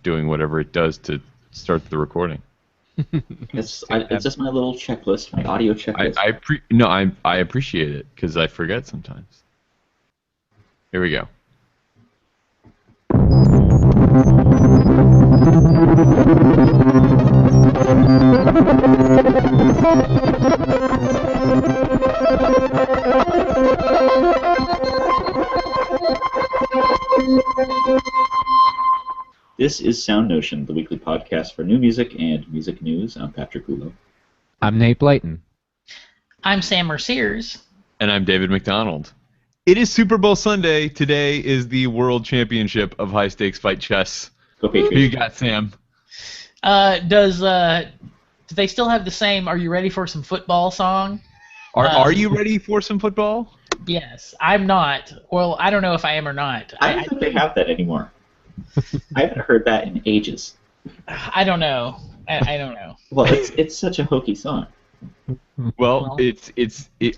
doing whatever it does to start the recording. It's just my little checklist, my audio checklist. I appreciate it because I forget sometimes. Here we go. This is SoundNotion, the weekly podcast for new music and music news. I'm Patrick Gulo. I'm Nate Blayton. I'm Sam Merciers. And I'm David McDonald. It is Super Bowl Sunday. Today is the World Championship of High Stakes Fight Chess. Go Patriots. Who you got, Sam? Do they still have the same "Are you ready for some football" song? Are you ready for some football? Yes, I'm not. Well, I don't know if I am or not. I don't think they have that anymore. I haven't heard that in ages. I don't know. I don't know. Well, it's such a hokey song. Well,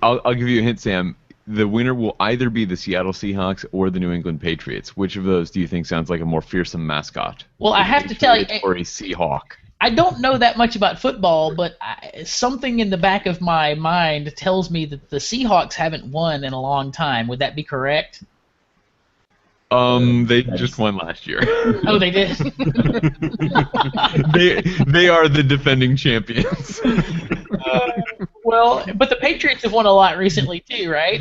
I'll give you a hint, Sam. The winner will either be the Seattle Seahawks or the New England Patriots. Which of those do you think sounds like a more fearsome mascot? Well, I have to tell you, or a Seahawk. I don't know that much about football, but something in the back of my mind tells me that the Seahawks haven't won in a long time. Would that be correct? They just won last year. Oh, they did? they are the defending champions. Well, but the Patriots have won a lot recently too, right?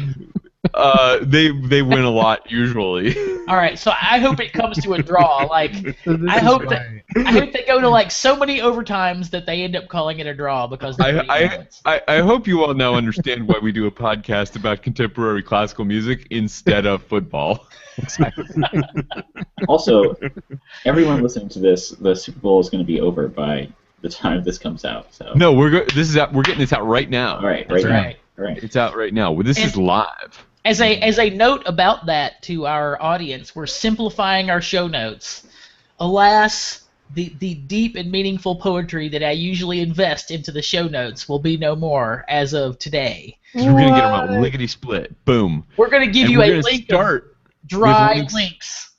They win a lot usually. All right, so I hope it comes to a draw. Like, I hope they go to like so many overtimes that they end up calling it a draw because I hope you all now understand why we do a podcast about contemporary classical music instead of football. Also, everyone listening to this, the Super Bowl is going to be over by the time this comes out. So no, we're getting this out right now. All right, right. It's out right now. This is live. As a note about that to our audience, we're simplifying our show notes. Alas, the deep and meaningful poetry that I usually invest into the show notes will be no more as of today. So we're gonna get them out lickety split. Boom. We're gonna give you a link. Start dry links.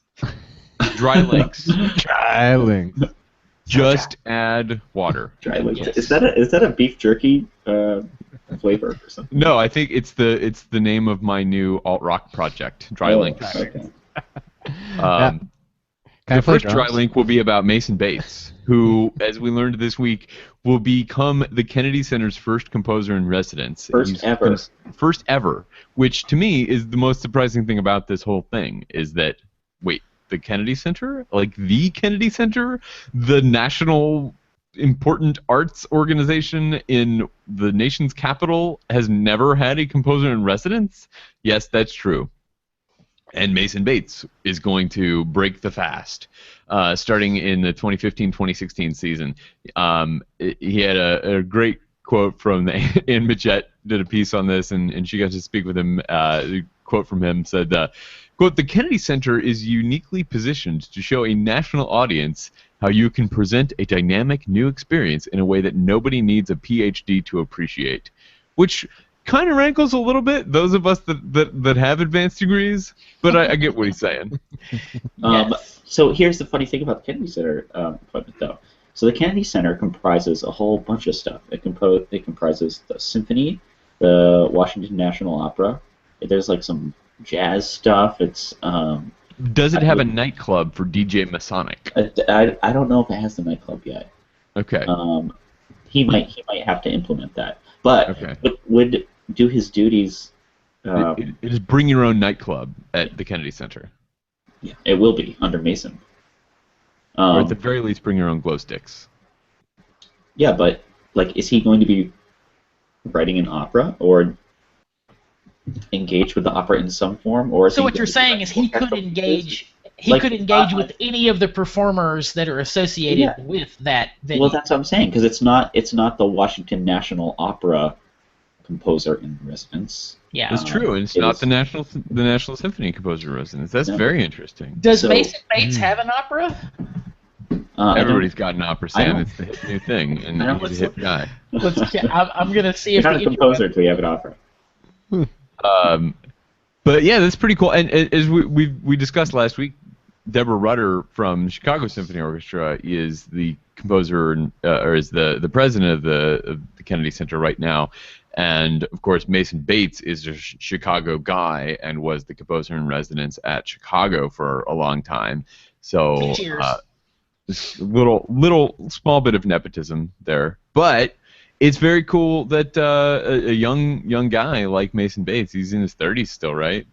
Dry links. Dry links. Just add water. Dry links. Yes. Is that a beef jerky flavor or something? No, I think it's the name of my new alt rock project. Dry links. Okay. The first dry link will be about Mason Bates, who, as we learned this week, will become the Kennedy Center's first composer in residence. First ever, which to me is the most surprising thing about this whole thing, is that, wait, the Kennedy Center? Like the Kennedy Center? The national important arts organization in the nation's capital has never had a composer in residence? Yes, that's true. And Mason Bates is going to break the fast, starting in the 2015-2016 season. He had a great quote from Ann Mitchett did a piece on this, and she got to speak with him. The quote from him said, quote, "The Kennedy Center is uniquely positioned to show a national audience how you can present a dynamic new experience in a way that nobody needs a PhD to appreciate," which kind of rankles a little bit, those of us that have advanced degrees, but I get what he's saying. Yes. So here's the funny thing about the Kennedy Center appointment, though. So the Kennedy Center comprises a whole bunch of stuff. It comprises the symphony, the Washington National Opera. There's like some jazz stuff. It's Does it have a nightclub for DJ Masonic? I don't know if it has the nightclub yet. Okay. He might have to implement that, but would do his duties. It is bring your own nightclub at the Kennedy Center. Yeah, it will be under Mason. Or at the very least, bring your own glow sticks. Yeah, but like, is he going to be writing an opera or engage with the opera in some form, or? So what you're saying is he could engage. He could engage with any of the performers that are associated with that venue. Well, that's what I'm saying, because it's not the Washington National Opera composer in residence. Yeah, it's true, and it's not the National Symphony composer in residence. That's very interesting. Does Mason Bates have an opera? Everybody's got an opera, Sam. It's the hip new thing, and he's a hip guy. I'm gonna see if you're not a composer until you have an opera. But yeah, that's pretty cool. And as we discussed last week, Deborah Rutter from Chicago Symphony Orchestra is the composer or is the president of the Kennedy Center right now. And, of course, Mason Bates is a Chicago guy and was the composer in residence at Chicago for a long time. So, this little small bit of nepotism there. But it's very cool that a young guy like Mason Bates, he's in his 30s still, right,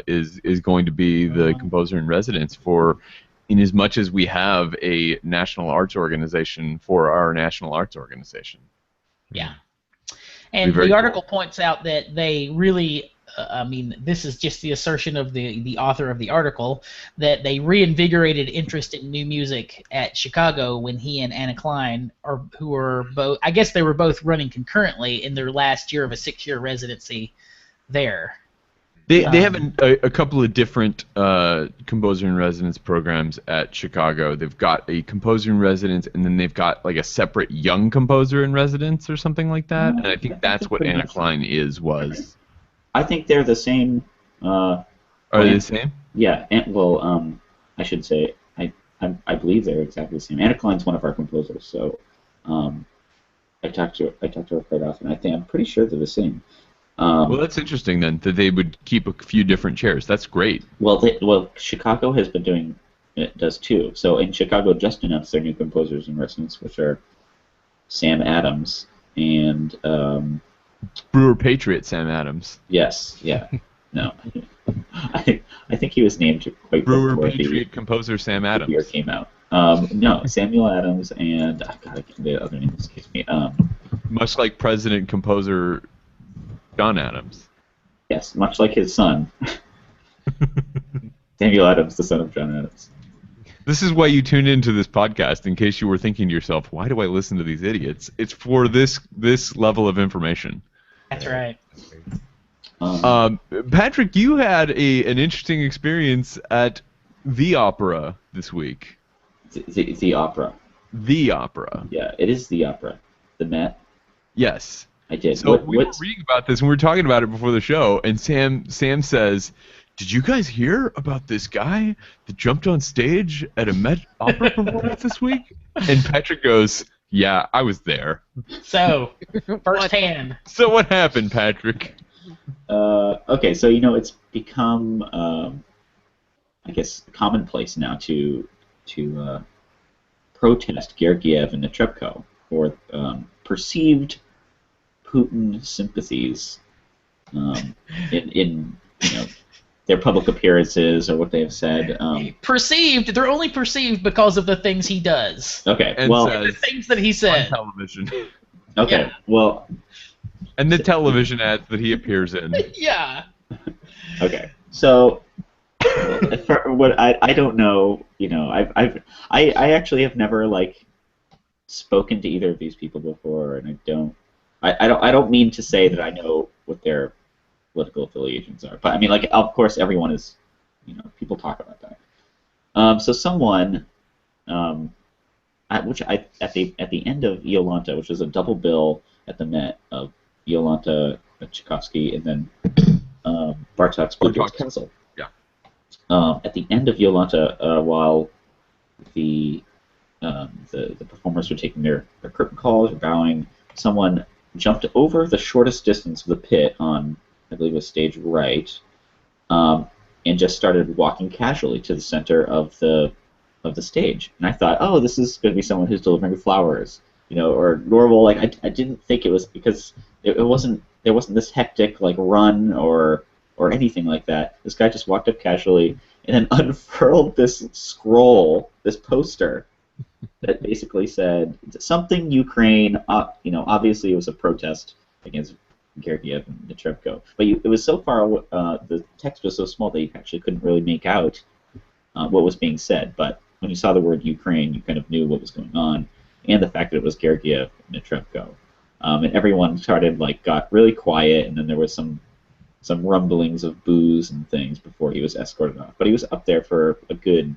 is going to be the composer in residence for, in as much as we have a national arts organization for our national arts organization. Yeah. And the article points out that they really, this is just the assertion of the author of the article, that they reinvigorated interest in new music at Chicago when he and Anna Klein, who were both, I guess they were both running concurrently in their last year of a 6-year residency there. They have a couple of different composer in residence programs at Chicago. They've got a composer in residence, and then they've got like a separate young composer in residence or something like that. And I think that's what Anna Klein was. I think they're the same. Are they the same? Yeah. I should say I believe they're exactly the same. Anna Klein's one of our composers, so I talk to her quite often. I'm pretty sure they're the same. Well, that's interesting then, that they would keep a few different chairs. That's great. Well, Chicago has been doing it, does too. So in Chicago, just announced their new composers in residence, which are Sam Adams and Brewer Patriot Sam Adams. Yes, yeah, no, I think he was named quite Brewer Patriot composer Sam Adams. The year came out. No, Samuel Adams and the other name escapes me. Much like President composer John Adams. Yes, much like his son. Samuel Adams, the son of John Adams. This is why you tuned into this podcast, in case you were thinking to yourself, why do I listen to these idiots? It's for this level of information. That's right. Patrick, you had an interesting experience at the opera this week. The opera. The opera. Yeah, it is the opera. The Met. Yes. I did. So we were reading about this, and we were talking about it before the show, and Sam says, did you guys hear about this guy that jumped on stage at a Met Opera performance this week? And Patrick goes, yeah, I was there. So, firsthand. So what happened, Patrick? Okay, so, it's become, I guess, commonplace now to protest Gergiev and Netrebko for perceived Putin sympathies in their public appearances or what they have said. Perceived? They're only perceived because of the things he does. Okay, and the things that he said. On television. Okay, yeah. Well. And the television ads that he appears in. Yeah. Okay, so what I don't know. I actually have never spoken to either of these people before, and I don't mean to say that I know what their political affiliations are, but I mean, of course, everyone is, people talk about that. So someone, at the end of Iolanta, which was a double bill at the Met of Iolanta, Tchaikovsky, and then Bartok's Bluebeard's Castle. Yeah. At the end of Iolanta, while the performers were taking their curtain calls or bowing, someone jumped over the shortest distance of the pit on, I believe it was stage right, and just started walking casually to the center of the stage. And I thought, oh, this is going to be someone who's delivering flowers, or normal. I didn't think it was, because it wasn't. There wasn't this hectic run or anything like that. This guy just walked up casually and then unfurled this scroll, this poster, that basically said something Ukraine. Obviously it was a protest against Gergiev and Netrebko, but it was so far. The text was so small that you actually couldn't really make out what was being said. But when you saw the word Ukraine, you kind of knew what was going on, and the fact that it was Gergiev and Netrebko. And everyone got really quiet, and then there was some rumblings of boos and things before he was escorted off. But he was up there for a good,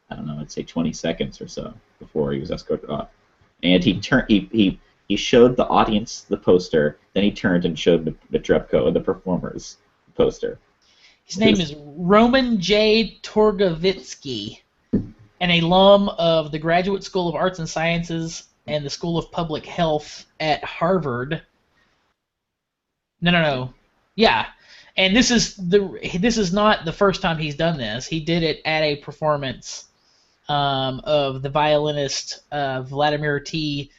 I don't know, I'd say 20 seconds or so before he was escorted off. And he showed the audience the poster, then he turned and showed Netrebko and the performers the poster. His name is Roman J. Torgovitsky, an alum of the Graduate School of Arts and Sciences and the School of Public Health at Harvard. No. Yeah. And this is not the first time he's done this. He did it at a performance of the violinist Vladimir T.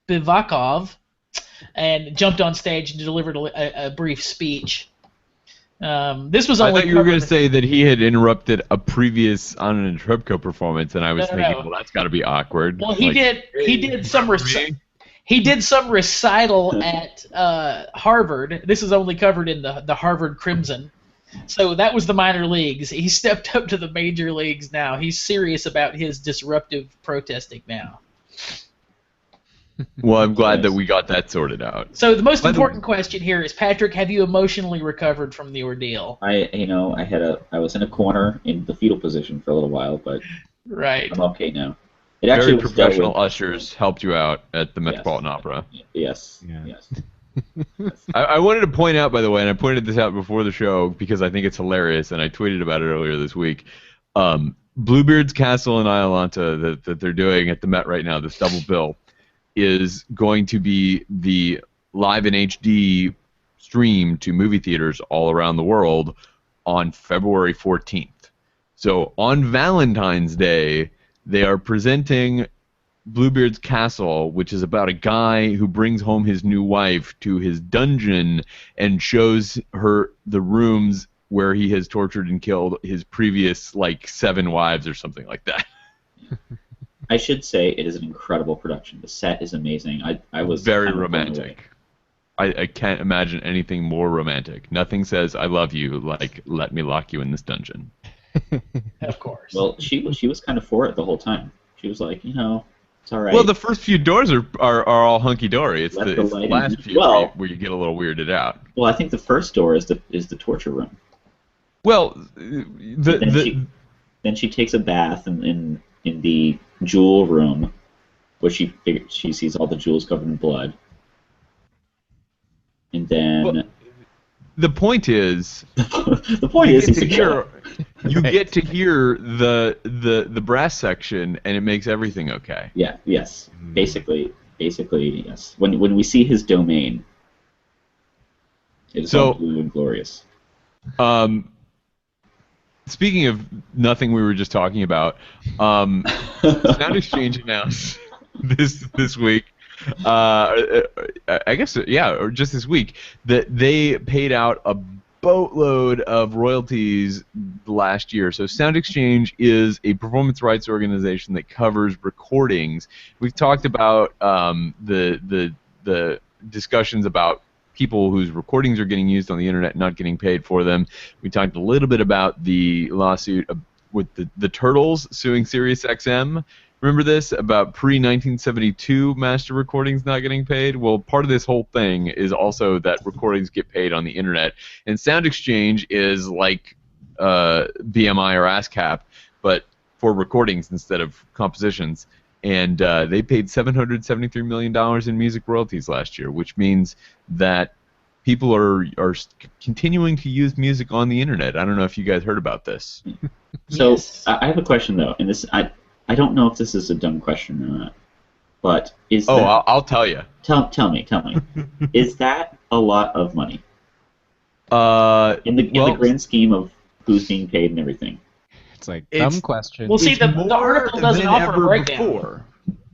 Spivakov, and jumped on stage and delivered a brief speech. This was only. I thought you were going to say that he had interrupted a previous Anna Netrebko performance, and I was thinking, well, that's got to be awkward. Well, he did some recital at Harvard. This is only covered in the Harvard Crimson. So that was the minor leagues. He stepped up to the major leagues now. He's serious about his disruptive protesting now. Well, I'm glad that we got that sorted out. So the most important question here is, Patrick, have you emotionally recovered from the ordeal? I was in a corner in the fetal position for a little while, but right. I'm okay now. It actually very professional ushers helped you out at the Metropolitan Opera. Yes. I wanted to point out, by the way, and I pointed this out before the show because I think it's hilarious, and I tweeted about it earlier this week. Bluebeard's Castle in Iolanta that they're doing at the Met right now, this double bill, is going to be the live in HD stream to movie theaters all around the world on February 14th. So on Valentine's Day, they are presenting Bluebeard's Castle, which is about a guy who brings home his new wife to his dungeon and shows her the rooms where he has tortured and killed his previous, 7 wives or something like that. I should say it is an incredible production. The set is amazing. I was very romantic. I can't imagine anything more romantic. Nothing says "I love you" like "Let me lock you in this dungeon." Of course. Well, she was kind of for it the whole time. She was like, it's all right. Well, the first few doors are all hunky dory. It's the last few where you get a little weirded out. Well, I think the first door is the torture room. Well, then she takes a bath in the jewel room, where she sees all the jewels covered in blood, and then the point is you get to hear the brass section, and it makes everything okay. Yeah. Yes. Basically, yes. When we see his domain, it is all blue and glorious. Speaking of nothing we were just talking about, SoundExchange announced this week, I guess, or just this week, that they paid out a boatload of royalties last year. So SoundExchange is a performance rights organization that covers recordings. We've talked about the discussions about people whose recordings are getting used on the internet not getting paid for them. We talked a little bit about the lawsuit with the Turtles suing SiriusXM. Remember this? About pre-1972 master recordings not getting paid? Well, part of this whole thing is also that recordings get paid on the internet. And SoundExchange is like BMI or ASCAP, but for recordings instead of compositions. And they paid $773 million in music royalties last year, which means that people are continuing to use music on the internet. I don't know if you guys heard about this. So yes. I have a question though, and this I don't know if this is a dumb question or not, but is I'll tell you. Tell me. Is that a lot of money? In the grand scheme of who's being paid and everything. It's dumb question. Well, see, the article doesn't offer a breakdown. Before.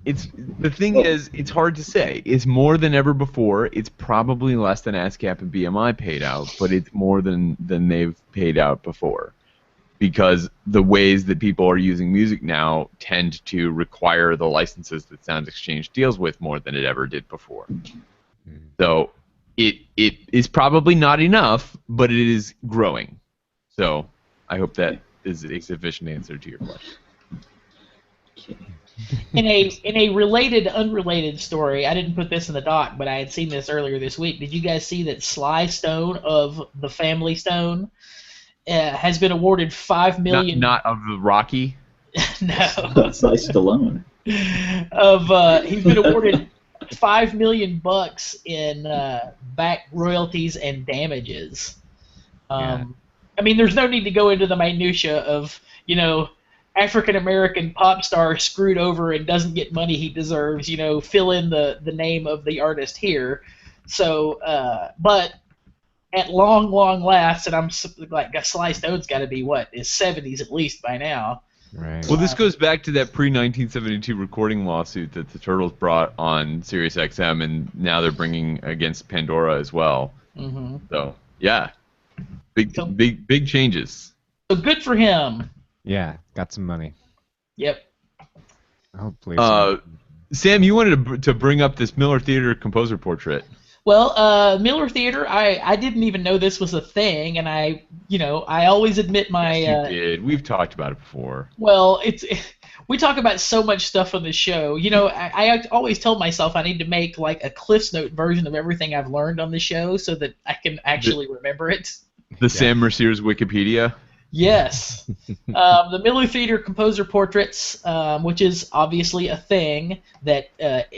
The thing is, it's hard to say. It's more than ever before. It's probably less than ASCAP and BMI paid out, but it's more than they've paid out before. Because the ways that people are using music now tend to require the licenses that SoundExchange deals with more than it ever did before. So it is probably not enough, but it is growing. So I hope that is a sufficient answer to your question. In a related, unrelated story, I didn't put this in the doc, but I had seen this earlier this week. Did you guys see that Sly Stone of the Family Stone has been awarded $5 million? Not of the Rocky? No. Sly Stallone. He's been awarded $5 million in back royalties and damages. I mean, there's no need to go into the minutia of, African American pop star screwed over and doesn't get money he deserves. Fill in the name of the artist here. So, but at long last, and I'm like, Sly Stone's got to be is 70s at least by now. Right. Well, this goes back to that pre-1972 recording lawsuit that the Turtles brought on Sirius XM, and now they're bringing against Pandora as well. Mm-hmm. So, yeah, big changes. So good for him. Yeah, got some money. Yep. Hopefully. Sam, you wanted to bring up this Miller Theater composer portrait. Well, Miller Theater, I didn't even know this was a thing, and I always admit my. Yes, you did. We've talked about it before. Well, we talk about so much stuff on the show. I always tell myself I need to make like a Cliff's Note version of everything I've learned on the show so that I can actually remember it. The Sam Mercier's Wikipedia. Yes. The Miller Theater composer portraits, which is obviously a thing that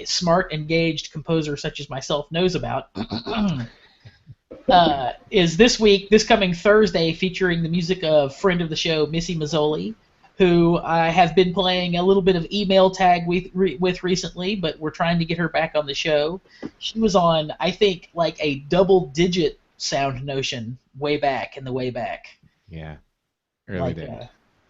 smart, engaged composer such as myself knows about, is this coming Thursday, featuring the music of friend of the show, Missy Mazzoli, who I have been playing a little bit of email tag with recently, but we're trying to get her back on the show. She was on, I think, like a double-digit SoundNotion way back in the way back. Yeah. Early days.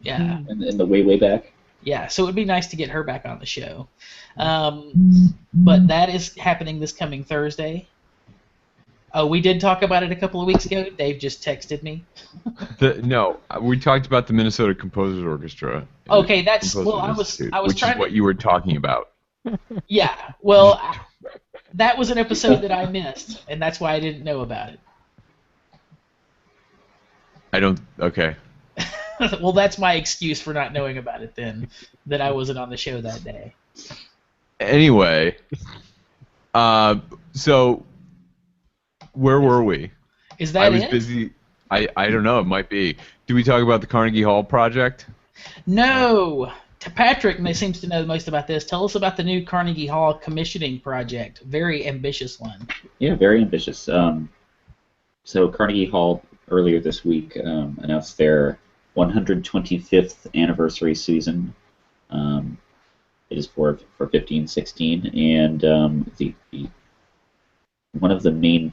Yeah. In the way back. Yeah, so it would be nice to get her back on the show. But that is happening this coming Thursday. Oh, we did talk about it a couple of weeks ago. Dave just texted me. No, we talked about the Minnesota Composers Orchestra. Okay, that's well. I was which trying is what you were talking about. Yeah, well, that was an episode that I missed, and that's why I didn't know about it. Okay. Well, that's my excuse for not knowing about it then, that I wasn't on the show that day. Anyway, so where were we? Is that I was busy. I don't know. It might be. Do we talk about the Carnegie Hall project? No. Patrick seems to know the most about this. Tell us about the new Carnegie Hall commissioning project. Very ambitious one. Yeah, very ambitious. So Carnegie Hall earlier this week announced their 125th anniversary season. It is for 15-16, and the one of the main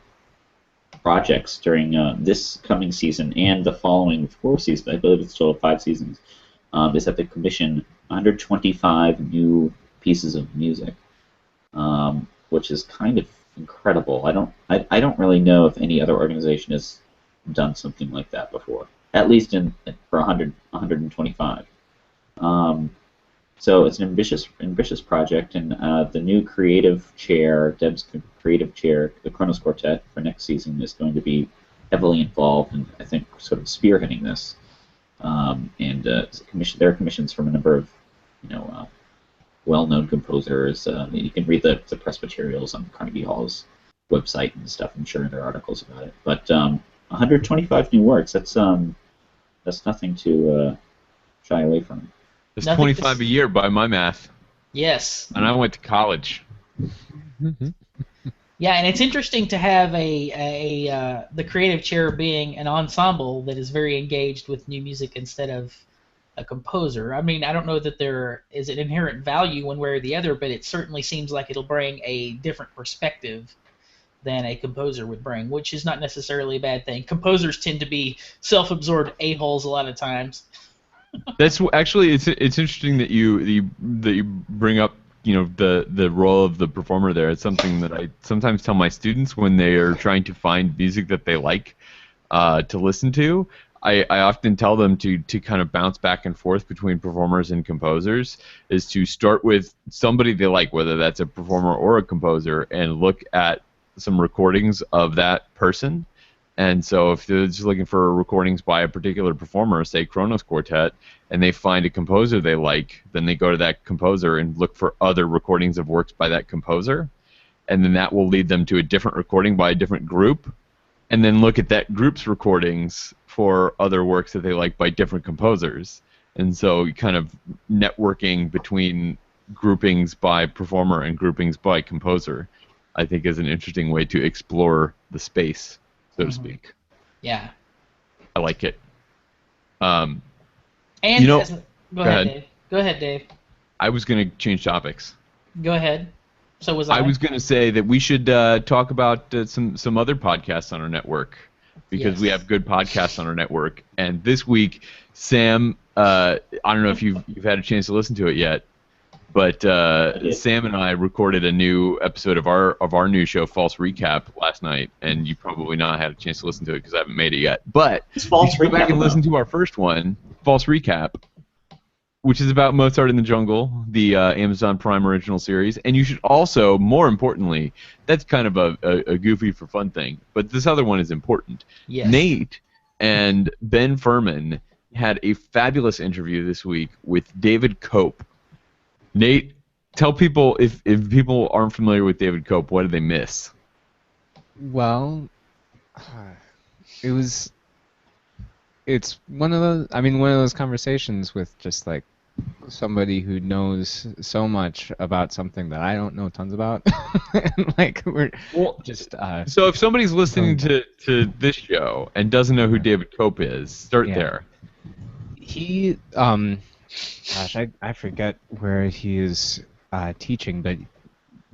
projects during this coming season and the following 4 seasons, I believe it's still 5 seasons, is that they commission 125 new pieces of music, which is kind of incredible. I don't really know if any other organization has done something like that before. At least for 125. So it's an ambitious project, and the new creative chair, Deb's creative chair, the Kronos Quartet for next season, is going to be heavily involved and I think sort of spearheading this. There are commissions from a number of well-known composers. You can read the press materials on Carnegie Hall's website and stuff. I'm sure there are articles about it. But 125 new works. That's nothing to shy away from. It's 25 a year by my math. Yes. And I went to college. Yeah, and it's interesting to have the creative chair being an ensemble that is very engaged with new music instead of a composer. I mean, I don't know that there is an inherent value one way or the other, but it certainly seems like it'll bring a different perspective than a composer would bring, which is not necessarily a bad thing. Composers tend to be self-absorbed a-holes a lot of times. That's actually it's interesting that you bring up the role of the performer there. It's something that I sometimes tell my students when they are trying to find music that they like to listen to. I often tell them to kind of bounce back and forth between performers and composers, is to start with somebody they like, whether that's a performer or a composer, and look at some recordings of that person. And so if they're just looking for recordings by a particular performer, say Kronos Quartet, and they find a composer they like, then they go to that composer and look for other recordings of works by that composer, and then that will lead them to a different recording by a different group, and then look at that group's recordings for other works that they like by different composers. And so kind of networking between groupings by performer and groupings by composer, I think is an interesting way to explore the space, so to speak. Yeah. I like it. And go ahead, Dave. Go ahead, Dave. I was going to change topics. Go ahead. So was I. I was going to say that we should talk about some other podcasts on our network, because we have good podcasts on our network. And this week, Sam, I don't know if you've had a chance to listen to it yet, but Sam and I recorded a new episode of our new show, False Recap, last night, and you probably not had a chance to listen to it because I haven't made it yet. But you should go back and listen to our first one, False Recap, which is about Mozart in the Jungle, the Amazon Prime original series. And you should also, more importantly, that's kind of a goofy for fun thing, but this other one is important. Yes. Nate and Ben Furman had a fabulous interview this week with David Cope. Nate, tell people, if people aren't familiar with David Cope, what did they miss? Well, it's one of those conversations with just like somebody who knows so much about something that I don't know tons about. And like so if somebody's listening to this show and doesn't know who David Cope is, start there. He I forget where he is teaching, but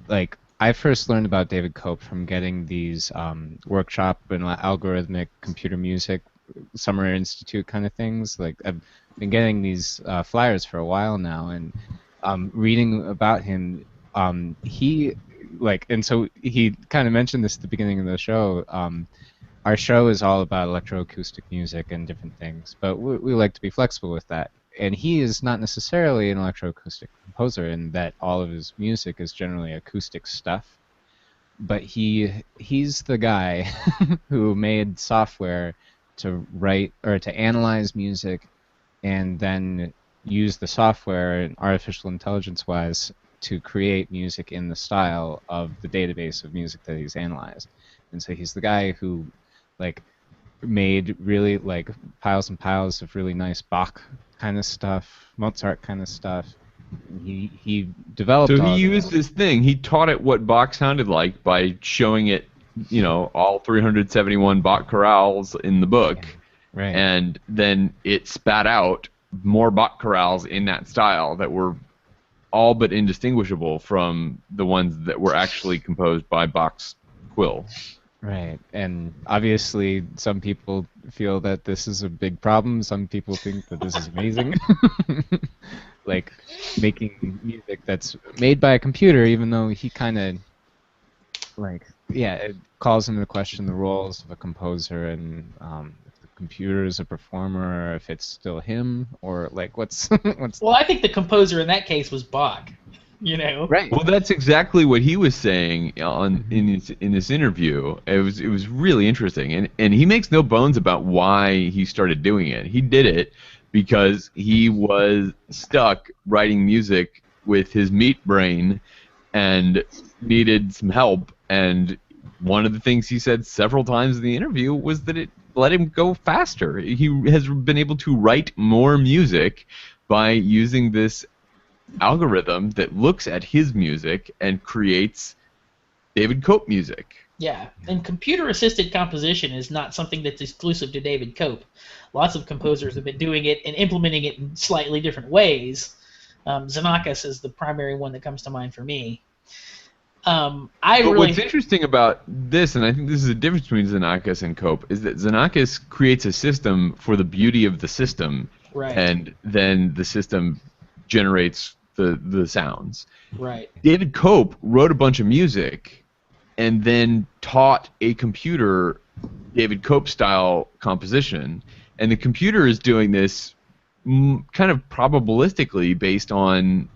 like I first learned about David Cope from getting these workshop and algorithmic computer music summer institute kind of things. Like I've been getting these flyers for a while now, and reading about him. He and so he kind of mentioned this at the beginning of the show. Our show is all about electroacoustic music and different things, but we like to be flexible with that. And he is not necessarily an electroacoustic composer in that all of his music is generally acoustic stuff. But he's the guy who made software to write or to analyze music and then use the software artificial intelligence-wise to create music in the style of the database of music that he's analyzed. And so he's the guy who made really piles and piles of really nice Bach kind of stuff, Mozart kind of stuff. He developed. So he used this thing. He taught it what Bach sounded like by showing it, all 371 Bach chorales in the book, right? And then it spat out more Bach chorales in that style that were all but indistinguishable from the ones that were actually composed by Bach's quill. Right, and obviously some people feel that this is a big problem. Some people think that this is amazing. Making music that's made by a computer, even though he kind of, it calls into question the roles of a composer and if the computer is a performer, or if it's still him, or what's... Well, I think the composer in that case was Bach. Right. Well, that's exactly what he was saying in this interview. It was really interesting, and he makes no bones about why he started doing it. He did it because he was stuck writing music with his meat brain and needed some help. And one of the things he said several times in the interview was that it let him go faster. He has been able to write more music by using this algorithm that looks at his music and creates David Cope music. Yeah, and computer-assisted composition is not something that's exclusive to David Cope. Lots of composers have been doing it and implementing it in slightly different ways. Xenakis is the primary one that comes to mind for me. What's interesting about this, and I think this is the difference between Xenakis and Cope, is that Xenakis creates a system for the beauty of the system, right, and then the system generates the sounds. Right. David Cope wrote a bunch of music and then taught a computer David Cope style composition, and the computer is doing this kind of probabilistically based on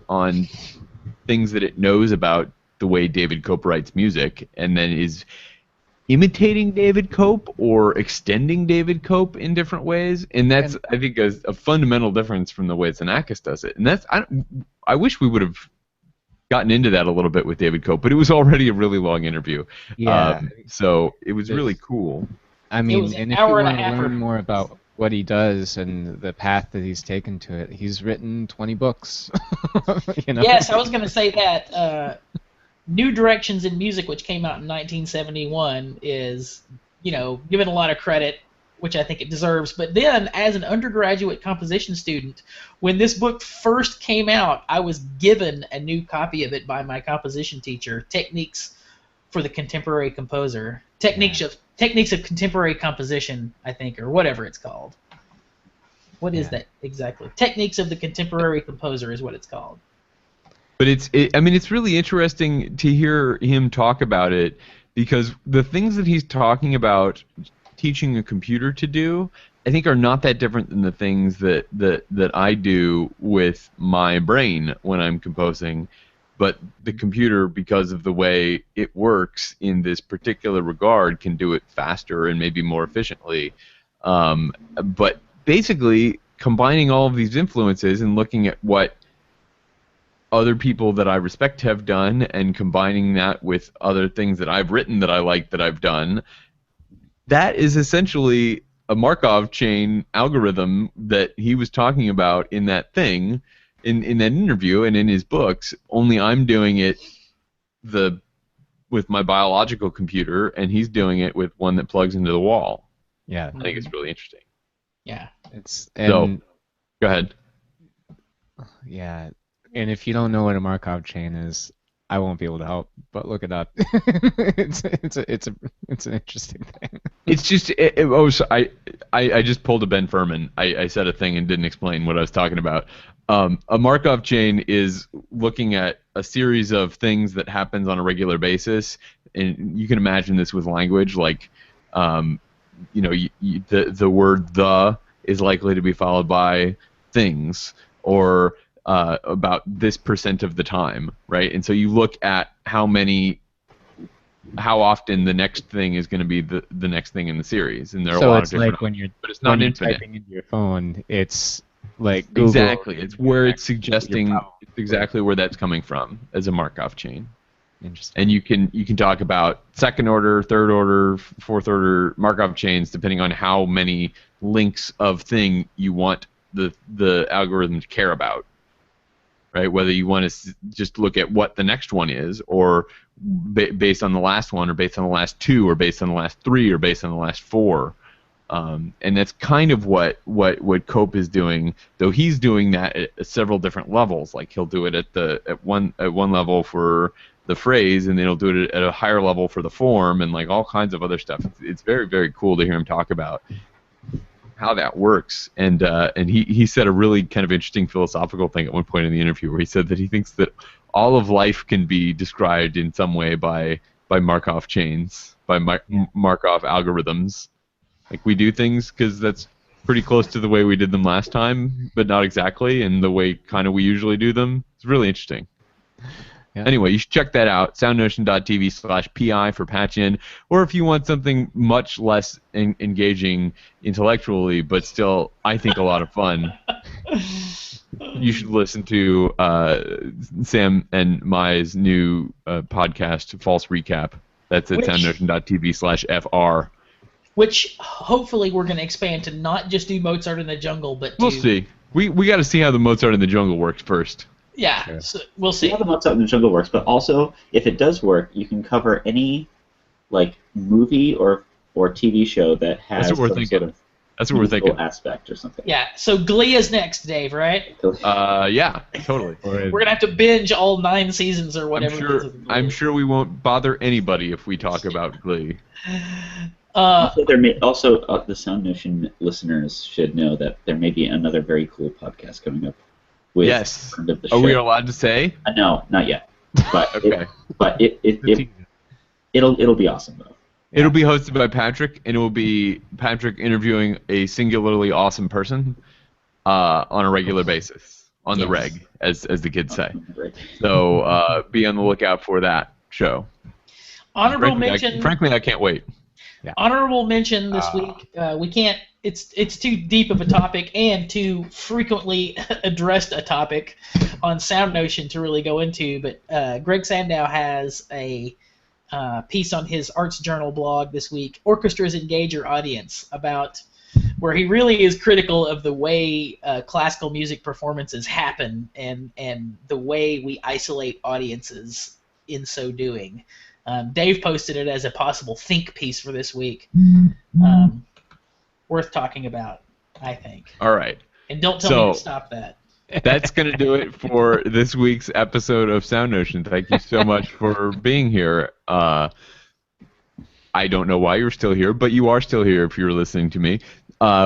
things that it knows about the way David Cope writes music, and then is imitating David Cope or extending David Cope in different ways, and that's, I think, a fundamental difference from the way Xenakis does it. And that's I wish we would have gotten into that a little bit with David Cope, but it was already a really long interview. Yeah. So it was really cool. I mean, and if you want to learn more about what he does and the path that he's taken to it, he's written 20 books. You know? Yes, I was going to say that. New Directions in Music, which came out in 1971, is, given a lot of credit, which I think it deserves. But then, as an undergraduate composition student, when this book first came out, I was given a new copy of it by my composition teacher, Techniques for the Contemporary Composer. Techniques of Contemporary Composition, I think, or whatever it's called. What is that exactly? Techniques of the Contemporary Composer is what it's called. But it's really interesting to hear him talk about it, because the things that he's talking about teaching a computer to do, I think, are not that different than the things that I do with my brain when I'm composing. But the computer, because of the way it works in this particular regard, can do it faster and maybe more efficiently. But basically, combining all of these influences and looking at what other people that I respect have done, and combining that with other things that I've written that I like that I've done, that is essentially a Markov chain algorithm that he was talking about in that thing, in that interview and in his books, only I'm doing it with my biological computer, and he's doing it with one that plugs into the wall. Yeah. I think it's really interesting. Yeah. So, go ahead. Yeah. And if you don't know what a Markov chain is, I won't be able to help, but look it up. It's an interesting thing. It's just I just pulled a Ben Furman. I said a thing and didn't explain what I was talking about. A Markov chain is looking at a series of things that happens on a regular basis, and you can imagine this with language, like the word "the" is likely to be followed by things, or about this % of the time, right? And so you look at how often the next thing is going to be the next thing in the series, and there are a lot of different. So it's like but it's not infinite. Typing into your phone, it's like Google. Exactly, it's where it's suggesting. It's exactly where that's coming from as a Markov chain. Interesting. And you can talk about second order, third order, fourth order Markov chains depending on how many links of thing you want the algorithm to care about. Right, whether you want to just look at what the next one is, or based on the last one, or based on the last two, or based on the last three, or based on the last four, and that's kind of what Cope is doing. Though he's doing that at several different levels. Like he'll do it at one level for the phrase, and then he'll do it at a higher level for the form, and like all kinds of other stuff. It's very, very cool to hear him talk about how that works, and he said a really kind of interesting philosophical thing at one point in the interview, where he said that he thinks that all of life can be described in some way by Markov chains, by Markov algorithms. Like we do things because that's pretty close to the way we did them last time, but not exactly, and the way kind of we usually do them. It's really interesting. Yeah. Anyway, you should check that out, soundnotion.tv/PI for patch-in, or if you want something much less engaging intellectually, but still, I think, a lot of fun, you should listen to Sam and Mai's new podcast, False Recap. That's at soundnotion.tv/FR. Which, hopefully, we're going to expand to not just do Mozart in the Jungle, but We'll see. We got to see how the Mozart in the Jungle works first. Yeah, sure. So we'll see. How the Mozart in the Jungle works, but also, if it does work, you can cover any movie or TV show that has some sort of aspect or something. Yeah, so Glee is next, Dave, right? Yeah, totally. We're going to have to binge all 9 seasons or whatever. I'm sure we won't bother anybody if we talk about Glee. Also, the SoundNotion listeners should know that there may be another very cool podcast coming up. Yes. Are we allowed to say? No, not yet. But okay. It'll be awesome though. It'll be hosted by Patrick, and it will be Patrick interviewing a singularly awesome person on a regular basis, on the reg, as the kids say. So be on the lookout for that show. Honorable mention. Frankly, I can't wait. Yeah. Honorable mention this week. We can't. It's too deep of a topic and too frequently addressed a topic on SoundNotion to really go into. But Greg Sandow has a piece on his Arts Journal blog this week. Orchestras engage your audience, about where he really is critical of the way classical music performances happen and the way we isolate audiences in so doing. Dave posted it as a possible think piece for this week. Worth talking about, I think. All right. And don't tell me to stop that. That's going to do it for this week's episode of SoundNotion. Thank you so much for being here. I don't know why you're still here, but you are still here if you're listening to me.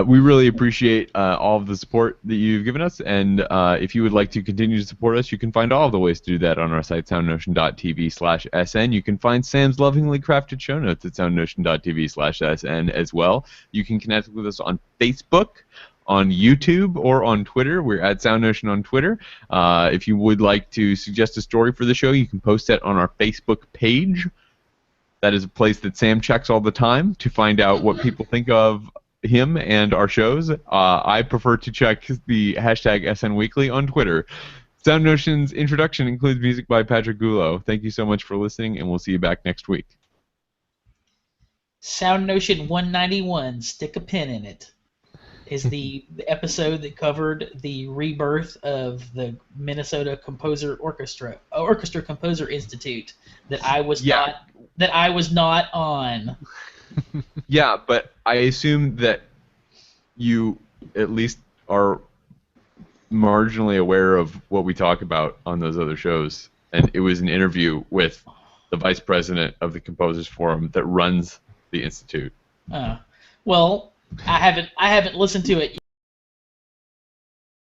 We really appreciate all of the support that you've given us, and if you would like to continue to support us, you can find all of the ways to do that on our site, soundnotion.tv/SN. You can find Sam's lovingly crafted show notes at soundnotion.tv/SN as well. You can connect with us on Facebook, on YouTube, or on Twitter. We're at SoundNotion on Twitter. If you would like to suggest a story for the show, you can post that on our Facebook page. That is a place that Sam checks all the time to find out what people think of him and our shows. I prefer to check the hashtag SNWeekly on Twitter. SoundNotion's introduction includes music by Patrick Gulo. Thank you so much for listening, and we'll see you back next week. SoundNotion 191, stick a pin in it, is the episode that covered the rebirth of the Minnesota Orchestra Composer Institute that I was not on. Yeah, but I assume that you at least are marginally aware of what we talk about on those other shows. And it was an interview with the vice president of the Composers Forum that runs the institute. Well, I haven't listened to it